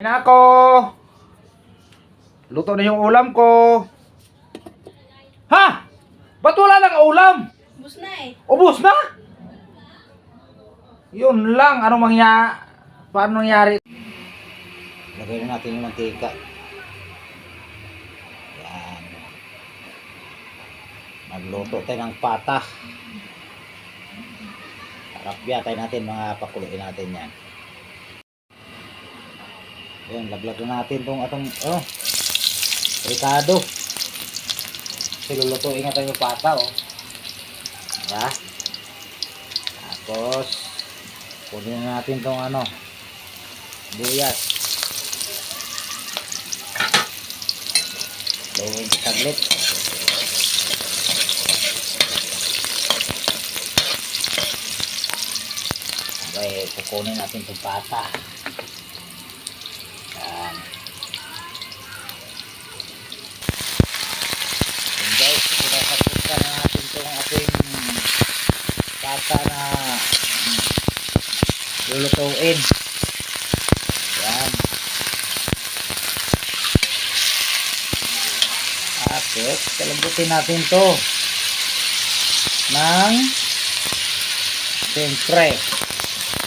Na ako. Luto na yung ulam ko. Ha? Ba't wala nang ulam? Ubus na eh. Ubus na? Yun lang. Paano nangyari? Lagay na natin yung mantika. Yan. Magluto tayo ng pata. Rapya tayo natin, mga pakuluin natin yan. Ayan, laglag na natin atong ricado. Kasi lulutuin nga tayo yung pata, oh. Diba? Tapos, kunin na natin itong buyas. Lawin sa saglit. Okay, kukunin natin itong pata. Yan. And guys, pinasakita na natin itong ating pata na lulutuin. Yan. Tapos, kalambutin natin to ng siyempre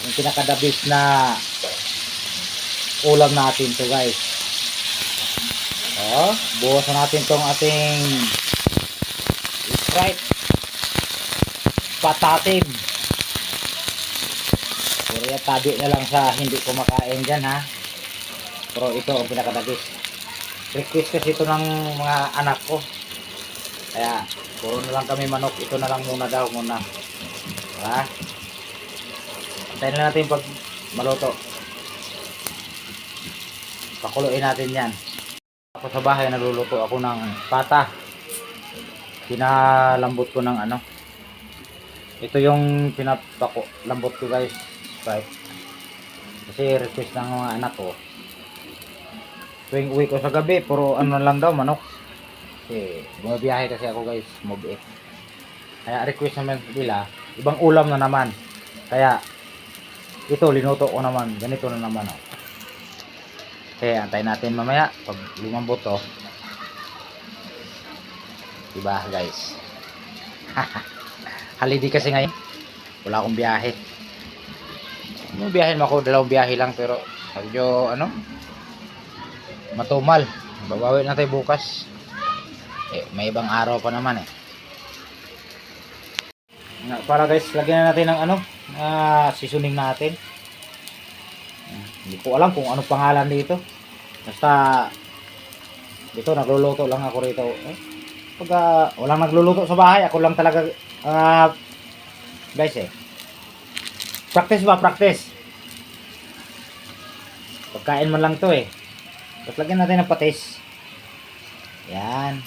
yung pinakadabis na ulam natin to, guys. Buwasan natin tong ating Sprite patatim. Pero yan, tabi na lang sa hindi kumakain dyan, ha. Pero ito ang pinakadabis. Request kasi ito ng mga anak ko, kaya puro na lang kami manok. Ito na lang muna daw ha. Antayin na natin pag maluto. Pakuluin natin yan. Ako sa bahay nagluluto ako ng pata. Pinalambot ko ng ito yung pinapalambot ko, guys, right? Kasi request ng mga anak ko. Tuwing uwi ko sa gabi, puro lang daw, manok. Kasi bumabiyahe kasi ako, guys, mobile. Kaya request naman nila, ibang ulam na naman. Kaya ito linuto ko naman, ganito na naman, oh. Kaya antayin natin mamaya pag lumambot to. Diba, guys? Holiday kasi ngayon. Wala akong biyahe. Yung biyahin mo ako, dalawang biyahe lang, pero medyo matumal. Babawi na tayo bukas. May ibang araw pa naman, eh. Para, guys, lagyan na natin ng seasoning natin. Hindi ko alam kung ano pangalan dito. Basta dito nagluluto lang ako rito. Pag walang nagluluto sa bahay, ako lang talaga, guys, practice ba, practice. Pagkain man lang to, tapos lagyan natin ng patis. Yan,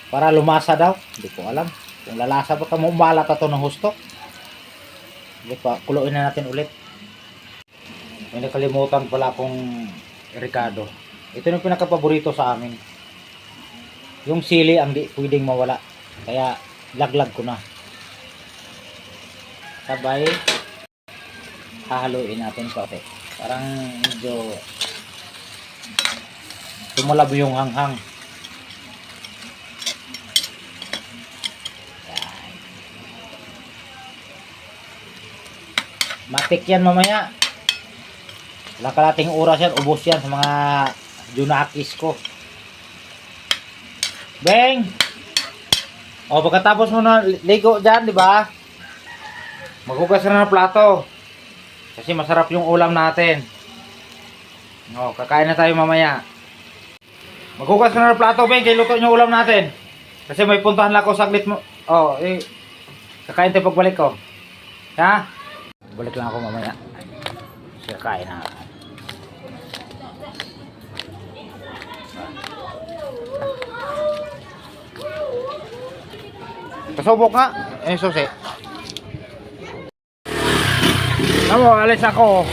para lumasa daw. Hindi ko alam kung lalasa ba, umalat ito ng husto. Hindi pa, kuluin na natin ulit. May nakalimutan pala akong ricado. Ito yung pinakapaborito sa amin. Yung sili ang di pwedeng mawala. Kaya laglag ko na. Sabay hahaluin natin ito. Parang medyo tumalab yung hanghang. Yan. Matik yan mamaya. Wala kalating oras yan, ubos yan sa mga junakis ko. Beng! Pagkatapos mo na ligo dyan, di ba? Maghugas na ng plato. Kasi masarap yung ulam natin. Kakain na tayo mamaya. Maghugas na ng plato, Beng, kaya luto yung ulam natin. Kasi may puntahan lang ako saglit mo. Kakain tayo pagbalik ko. Ha? Balik lang ako mamaya. Kakain na. Pasubok nga. Susi. Alis ako.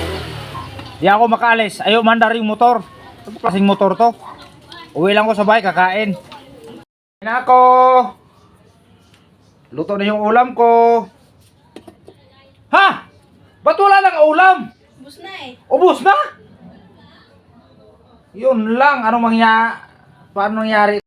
Di ako makaalis. Ayaw mandar yung motor. Ano klaseng motor to? Uwi lang ko sa bahay, kakain. Na ako. Luto na yung ulam ko. Ha? Ba't wala nang ulam? Ubus na eh. Ubus na? Yun lang, paano nangyari